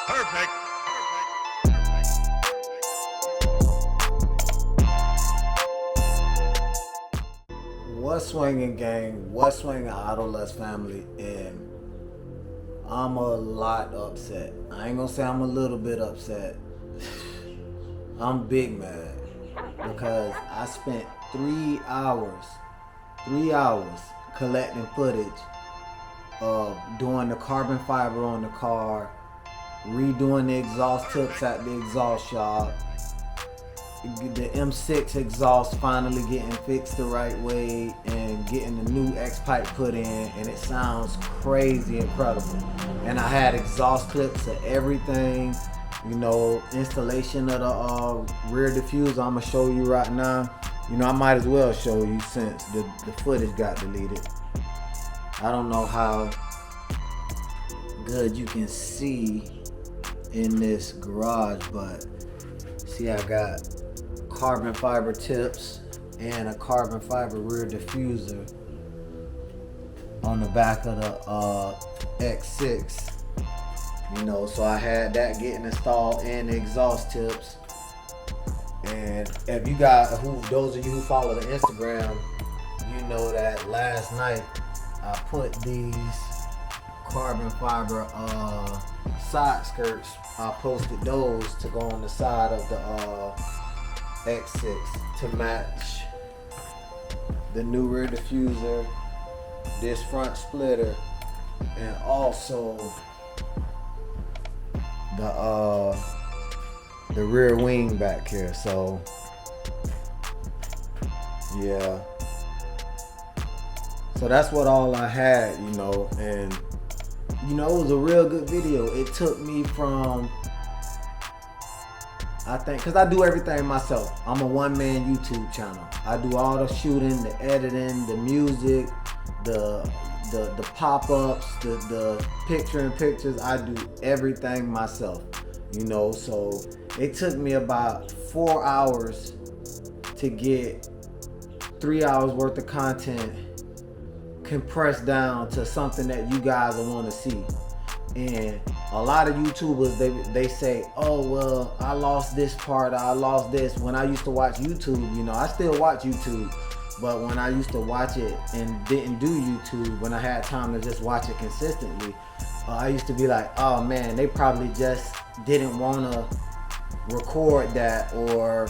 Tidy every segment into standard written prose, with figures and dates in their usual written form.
Perfect. What's swinging, gang? What's swinging, AutoLust family? And I'm a lot upset. I ain't gonna say I'm a little bit upset. I'm big mad because I spent 3 hours collecting footage of doing the carbon fiber on the car, redoing the exhaust tips at the exhaust shop, the M6 exhaust finally getting fixed the right way, and getting the new X pipe put in, and it sounds crazy incredible. And I had exhaust clips of everything, installation of the rear diffuser. I'm gonna show you right now. I might as well show you since the footage got deleted. I don't know how good you can see in this garage, but see, I got carbon fiber tips and a carbon fiber rear diffuser on the back of the X6. So I had that getting installed and the exhaust tips. And if you guys, those of you who follow the Instagram, you know that last night I put these carbon fiber side skirts. I posted those to go on the side of the X6 to match the new rear diffuser, this front splitter, and also the rear wing back here. So yeah, so that's what all I had, and it was a real good video. It took me from, I think, because I do everything myself. I'm a one-man YouTube channel. I do all the shooting, the editing, the music, the pop-ups, the pictures. I do everything myself, so it took me about 4 hours to get 3 hours worth of content compressed down to something that you guys will want to see. And a lot of YouTubers, they say, oh, well, I lost this part, I lost this. When I used to watch YouTube, I still watch YouTube, but when I used to watch it and didn't do YouTube, when I had time to just watch it consistently, I used to be like, oh man, they probably just didn't want to record that, or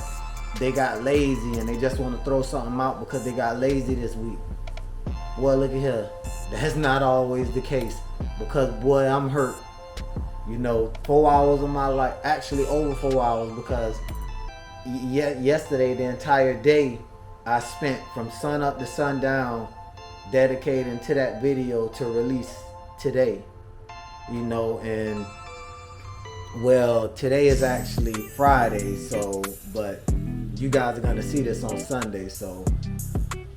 they got lazy and they just want to throw something out because they got lazy this week. Well, look at here. That's not always the case, because boy, I'm hurt. 4 hours of my life, actually over 4 hours, because yesterday, the entire day I spent from sun up to sundown dedicating to that video to release today. And well, today is actually Friday, but you guys are gonna see this on Sunday, so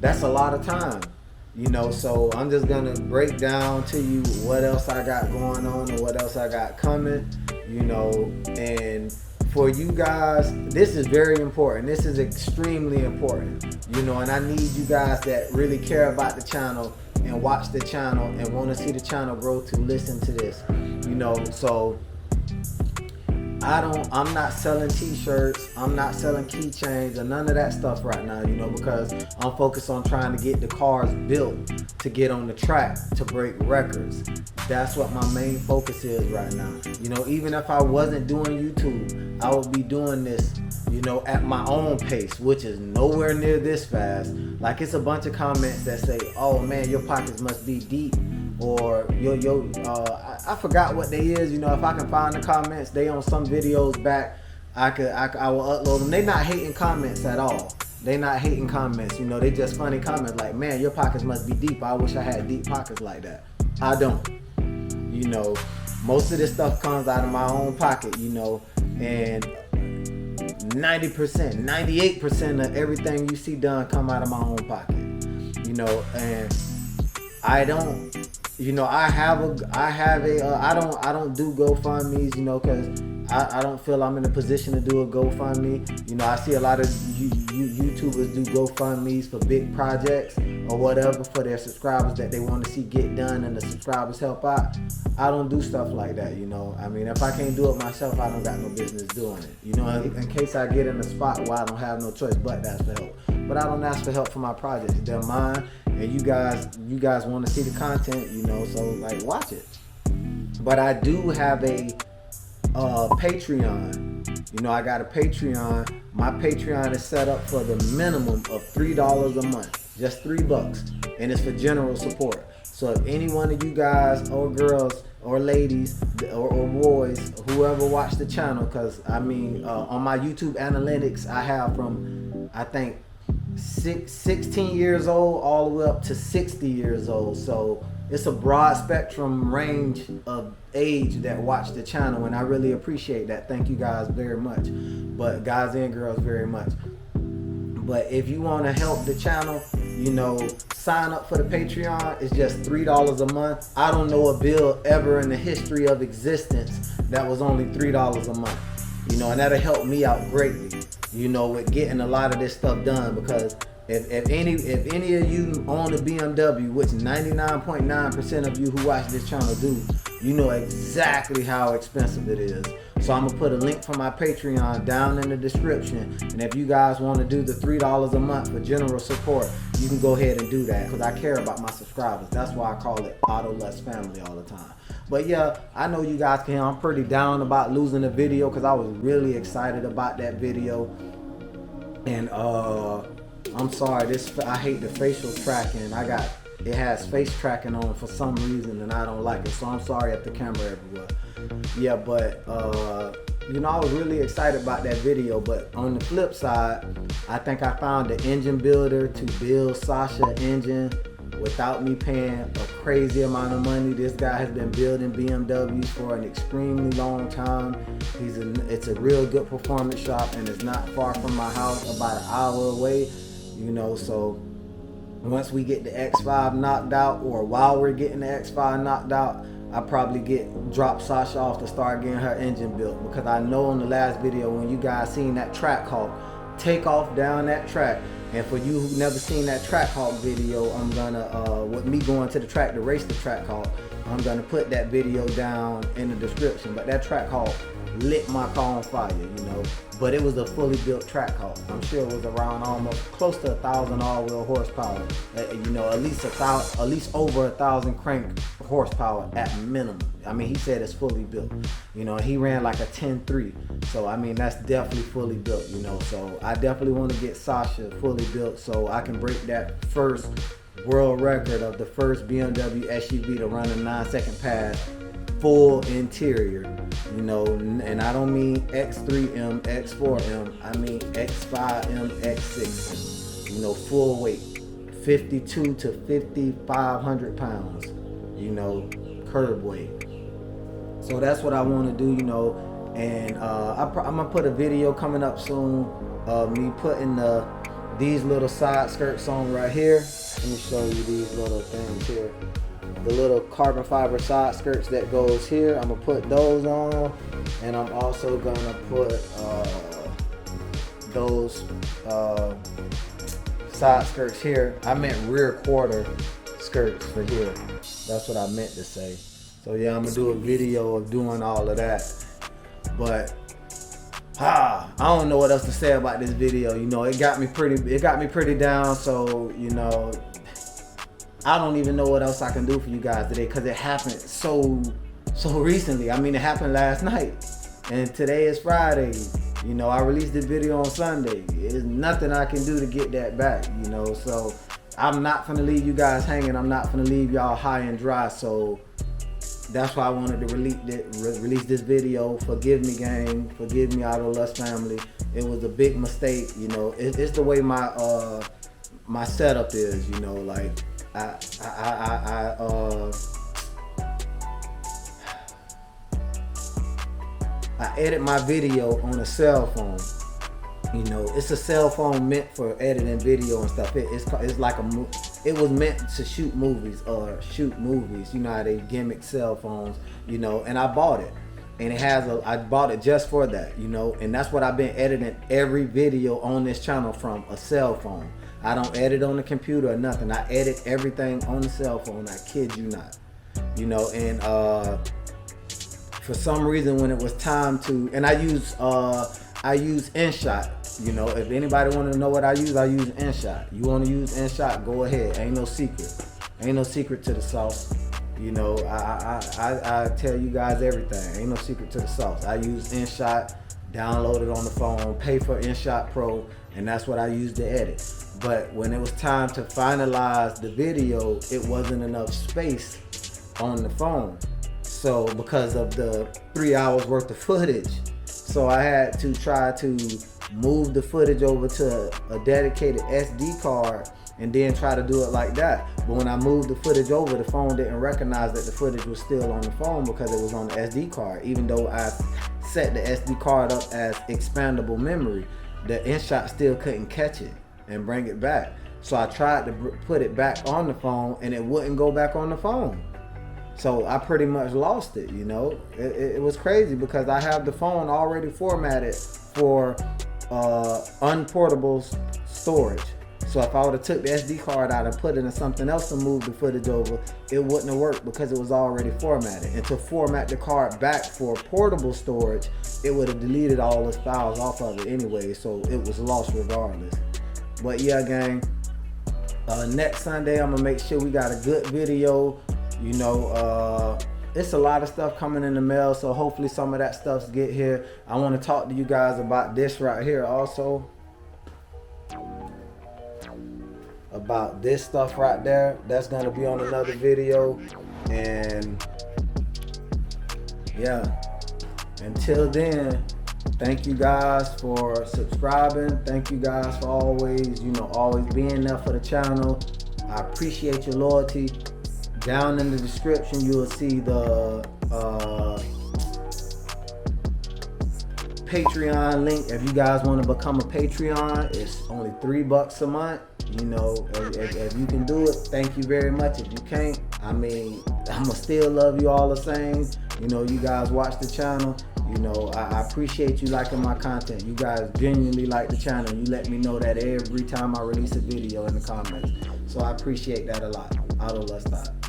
that's a lot of time. So I'm just gonna break down to you what else I got going on and what else I got coming, and for you guys, this is very important. This is extremely important, and I need you guys that really care about the channel and watch the channel and want to see the channel grow to listen to this, so I'm not selling t-shirts, I'm not selling keychains or none of that stuff right now, because I'm focused on trying to get the cars built to get on the track to break records. That's what my main focus is right now. Even if I wasn't doing YouTube, I would be doing this, at my own pace, which is nowhere near this fast. Like, it's a bunch of comments that say, oh man, your pockets must be deep, or I forgot what they is. If I can find the comments, they on some videos back, I will upload them. They not hating comments at all. They not hating comments, they just funny comments like, man, your pockets must be deep. I wish I had deep pockets like that. I don't. Most of this stuff comes out of my own pocket, and 90%, 98% of everything you see done come out of my own pocket, and I don't, I don't do GoFundMe's, because I don't feel I'm in a position to do a GoFundMe. I see a lot of YouTubers do GoFundMe's for big projects or whatever for their subscribers that they want to see get done and the subscribers help out, I don't do stuff like that, you know. I mean, if I can't do it myself, I don't got no business doing it, you know, in case I get in a spot where I don't have no choice but to ask for help. But I don't ask for help for my projects. They're mine, and you guys want to see the content, you know, so like watch it. But I do have a Patreon. You know, I got a Patreon. My Patreon is set up for the minimum of $3 a month, just $3, and it's for general support. So if any one of you guys or girls or ladies or boys, whoever watch the channel, because I mean, on my YouTube analytics, I have from, I think, 16 years old all the way up to 60 years old. So it's a broad spectrum range of age that watch the channel, and I really appreciate that. Thank you guys very much, but guys and girls very much. But if you want to help the channel, you know, sign up for the Patreon. It's just $3 a month. I don't know a bill ever in the history of existence that was only $3 a month, you know, and that'll help me out greatly, you know, with getting a lot of this stuff done. Because if any of you own a BMW, which 99.9% of you who watch this channel do, you know exactly how expensive it is. So I'm gonna put a link for my Patreon down in the description, and if you guys want to do the $3 a month for general support, you can go ahead and do that, because I care about my subscribers. That's why I call it AutoLust family all the time. But yeah, I know you guys can hear I'm pretty down about losing the video, because I was really excited about that video. And I'm sorry, I hate the facial tracking. It has face tracking on for some reason, and I don't like it. So I'm sorry at the camera everywhere. Yeah, but you know, I was really excited about that video. But on the flip side, I think I found the engine builder to build Sasha engine without me paying a crazy amount of money. This guy has been building BMWs for an extremely long time. It's a real good performance shop, and it's not far from my house, about an hour away, you know. So once we get the X5 knocked out, or while we're getting the X5 knocked out, I probably drop Sasha off to start getting her engine built. Because I know in the last video, when you guys seen that track hawk take off down that track, and for you who never seen that track hawk video, I'm gonna with me going to the track to race the track hawk, I'm gonna put that video down in the description. But that track hawk lit my car on fire, you know. But it was a fully built track hawk. I'm sure it was around almost close to 1,000 all-wheel horsepower. You know, at least over 1,000 crank horsepower at minimum. I mean, he said it's fully built. You know, he ran like a 10.3. So I mean, that's definitely fully built. You know, so I definitely want to get Sasha fully built so I can break that first world record of the first BMW SUV to run a 9-second pass, full interior, you know. And I don't mean X3M, X4M, I mean X5M, X6M, you know, full weight, 52 to 5,500 pounds, you know, curb weight. So that's what I want to do, you know. And I'm gonna put a video coming up soon of me putting these little side skirts on right here. Let me show you these little things here. The little carbon fiber side skirts that goes here, I'm gonna put those on, and I'm also gonna put those side skirts here. I meant rear quarter skirts for here. That's what I meant to say. So yeah, I'm gonna do a video of doing all of that. But I don't know what else to say about this video. You know, it got me pretty down. So you know, I don't even know what else I can do for you guys today, because it happened so recently. I mean, it happened last night, and today is Friday. You know, I released this video on Sunday. There's nothing I can do to get that back, you know. So I'm not gonna leave you guys hanging. I'm not gonna leave y'all high and dry. So that's why I wanted to release this video. Forgive me, gang. Forgive me, AutoLust family. It was a big mistake, you know. It's the way my setup is, you know. Like I edit my video on a cell phone. You know, it's a cell phone meant for editing video and stuff. It's like it was meant to shoot movies. You know how they gimmick cell phones, you know, and I bought it. And I bought it just for that, you know, and that's what I've been editing every video on this channel from, a cell phone. I don't edit on the computer or nothing. I edit everything on the cell phone. I kid you not. You know, and for some reason when it was time to, and I use InShot. You know, if anybody want to know what I use InShot. You want to use InShot, go ahead. Ain't no secret. Ain't no secret to the sauce. You know, I tell you guys everything. Ain't no secret to the sauce. I use InShot, download it on the phone, pay for InShot Pro, and that's what I use to edit. But when it was time to finalize the video, it wasn't enough space on the phone. So because of the 3 hours worth of footage, so I had to try to move the footage over to a dedicated SD card and then try to do it like that. But when I moved the footage over, the phone didn't recognize that the footage was still on the phone because it was on the SD card. Even though I set the SD card up as expandable memory, the InShot still couldn't catch it and bring it back. So I tried to put it back on the phone and it wouldn't go back on the phone. So I pretty much lost it, you know. It was crazy because I have the phone already formatted for unportable storage. So if I would have took the SD card out and put it in something else to move the footage over, it wouldn't have worked because it was already formatted. And to format the card back for portable storage, it would have deleted all those files off of it anyway, so it was lost regardless. But yeah, gang, next Sunday I'm gonna make sure we got a good video. You know, it's a lot of stuff coming in the mail, so hopefully some of that stuff's get here. I want to talk to you guys about this right here also. About this stuff right there. That's gonna be on another video. And yeah, until then, thank you guys for subscribing. Thank you guys for always, you know, always being there for the channel. I appreciate your loyalty. Down in the description, you will see the Patreon link. If you guys want to become a Patreon, it's only $3 a month. You know, if you can do it, thank you very much. If you can't, I mean, I'ma still love you all the same. You know, you guys watch the channel. You know, I appreciate you liking my content. You guys genuinely like the channel. You let me know that every time I release a video in the comments. So I appreciate that a lot. AutoLust.